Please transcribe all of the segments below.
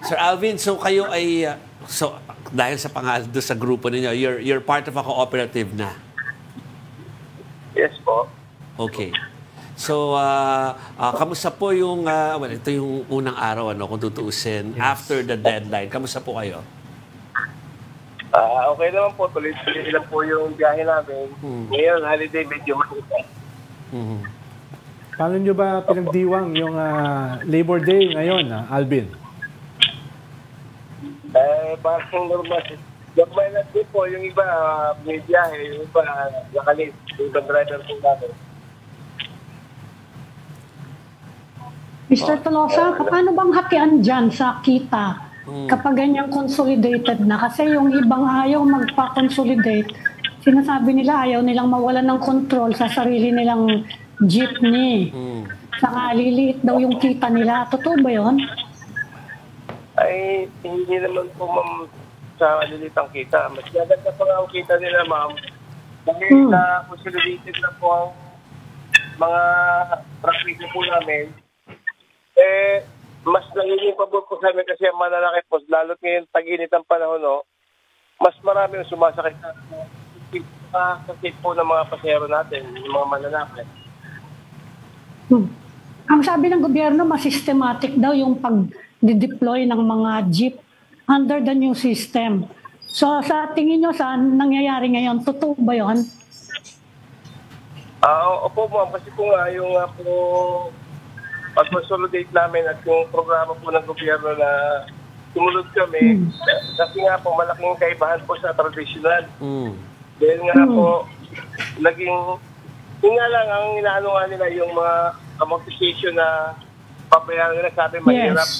Sir Alvin, so kayo ay, so dahil sa pangalan doon sa grupo ninyo, you're part of a cooperative na? Yes po. Okay. So, kamusta po yung, well, ito yung unang araw, ano, kung tutuusin, after the deadline, kamusta po kayo? Okay naman po, tuloy-tuloy lang po yung biyahe namin. Ngayon, holiday, medyo mahirap. Paano nyo ba pinagdiwang yung Labor Day ngayon, Alvin? Parang normal. Normal lang din po, yung iba may biyahe, yung iba nakalit, yung ibang driver po namin. Mr. Tolosa, paano bang hatian dyan sa kita kapag ganyang consolidated na? Kasi yung ibang ayaw magpa-consolidate, sinasabi nila ayaw nilang mawalan ng control sa sarili nilang jeepney. Saka liliit daw yung kita nila. Totoo ba yun? Ay, hindi naman po ma'am sa lilitang kita. Mas maganda pa nga ang kita nila ma'am. Dahil na consolidated na po ang mga traffic po namin. Mas nagiging pabor po sa amin kasi ang malalaki po, lalo't ngayon tag-init ang panahon, no, mas marami yung sumasakay sa seat po ng mga pasahero natin, yung mga malalaki. Ang sabi ng gobyerno, mas systematic daw yung pag-deploy ng mga jeep under the new system. So sa tingin nyo, saan nangyayari ngayon? Totoo ba yun? Opo ma'am, kasi po nga yung po pag-consolidate namin at yung programa po ng gobyerno na sumunod kami, kasi nga po malaking kaibahan po sa traditional. Dahil nga po, naging, yun nga lang, ang inaano nga nila yung mga amortization na papayaran nila, sabi mahirap.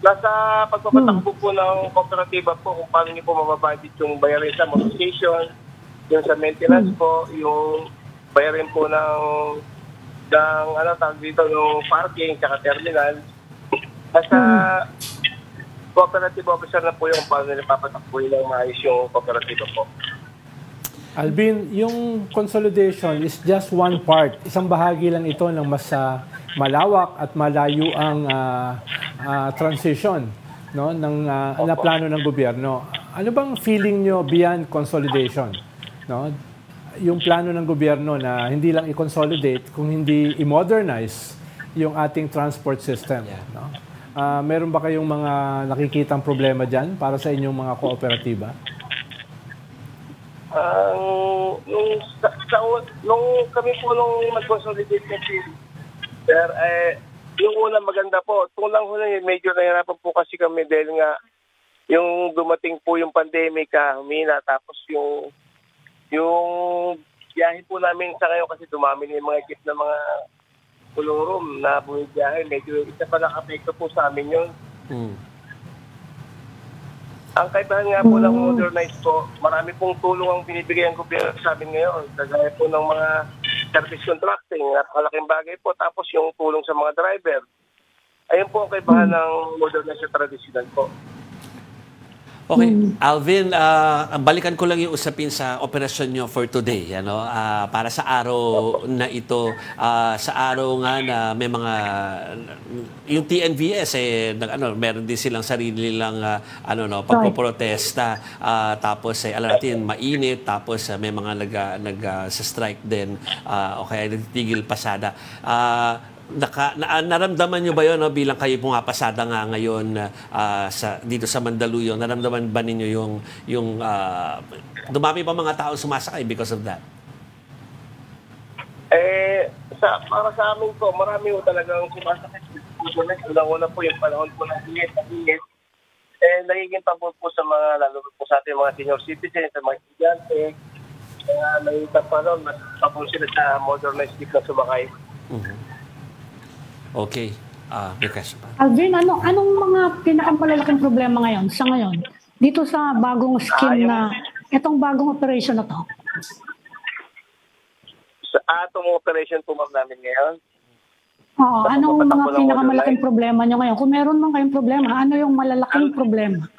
Nasa pagpapatakbo po ng kooperatiba po kung paano nyo po mababudget yung bayarin sa amortization, yung sa maintenance po, yung bayarin po ng ano tawag dito ng parking tsaka terminal. Nasa cooperative officer na po yung paano nila papatakbo ng maayos yung cooperative po. Alvin, yung consolidation is just one part. Isang bahagi lang ito ng mas malawak at malayo ang transition, no, ng na plano ng gobyerno. Ano bang feeling nyo beyond consolidation? No? Yung plano ng gobyerno na hindi lang i-consolidate, kung hindi i-modernize yung ating transport system. No? Meron ba kayong mga nakikitang problema dyan para sa inyong mga kooperatiba? Nung kami po nung mag-consolidate na sir, yung una maganda po. Kung lang medyo nahirapan po kasi kami dahil nga yung dumating po yung pandemic, humina, tapos yung biyahe po namin sa ngayon kasi dumami na yung mga jeep na mga pulong room na bumibiyahe. Medyo isa pa nakapekto po sa amin yun. Ang kaibahan nga po ng modernize po, marami pong tulong ang binibigay ang gobyerno sa amin ngayon. Kagaya po ng mga service contracting, napakalaking bagay po. Tapos yung tulong sa mga driver. Ayun po ang kaibahan ng modernize sa traditional po. Okay, Alvin, balikan ko lang yung usapin sa operasyon nyo for today. Ano? Para sa araw na ito, sa araw nga na may mga, yung TNVS, meron din silang sarili nilang pagpoprotesta. Tapos, alam natin, mainit. Tapos, may mga nag-strike din. O kaya nagtigil pasada. Naramdaman nyo ba yun, no, bilang kayo pumapasada nga ngayon dito sa Mandaluyong? Naramdaman ba ninyo yung dumami pa mga tao sumasakay because of that? Para sa amin po, marami po talagang sumasakay. Una-una po yung panahon po ng init. Nagiging pabor po sa mga, lalo po sa ating mga senior citizens, sa mga estudyante. May panahon, mas pabor sila sa modernized jeep na sumakay. Okay. May question pa. Alvin, anong mga pinakamalalaking problema ngayon, sa ngayon, dito sa bagong scheme itong bagong operation na to? Sa atong operation po ma'am namin ngayon? Oo, anong mga pinakamalaking problema nyo ngayon? Kung meron man kayong problema, ano yung malalaking problema?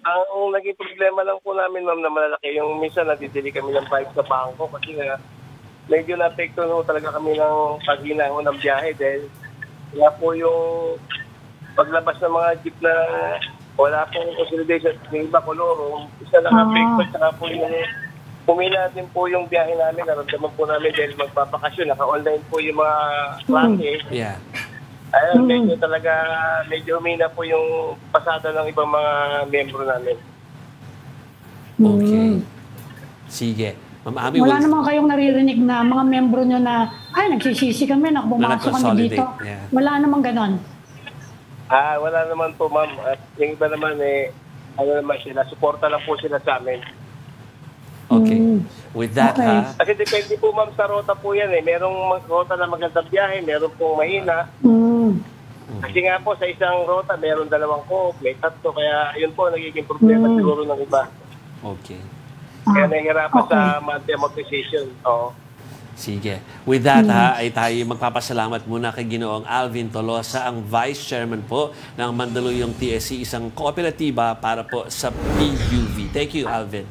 Ang naging problema lang po namin ma'am na malalaki, yung minsan nadidili kami ng bike sa bangko kasi nga medyo na-apekto talaga kami ng paghinahon ng biyahe dahil kaya po yung paglabas ng mga jeep na wala pong consolidation, yung iba koloro, isa lang ang breakfast, saka po yung pumila din po yung biyahe namin, naramdaman po namin dahil magpapakasyon, naka-online po yung mga klase. Yeah. Ayun, medyo umina po yung pasada ng ibang mga miyembro namin. Okay. Sige. Ma'am Ami, Wala naman kayong naririnig na mga membro nyo na, ay, nagsisisi kami, pumasok kami dito. Yeah. Wala namang ganon. Wala naman po, ma'am. At yung iba naman, sila, suporta lang po sila sa amin. Okay. With that, Okay. Kasi depende po, ma'am, sa rota po yan. Merong rota na magandang biyahe, meron pong mahina. Kasi nga po, sa isang rota, meron 2 coke, may 3. Kaya yun po, nagiging problema siguro ng iba. Okay. Kaya nahihirapan sa monthly amortization. Oo. Sige. With that, ay tayo magpapasalamat muna kay Ginoong Alvin Tolosa, ang Vice Chairman po ng Mandaluyong TSC, isang kooperatiba para po sa PUV. Thank you, Alvin.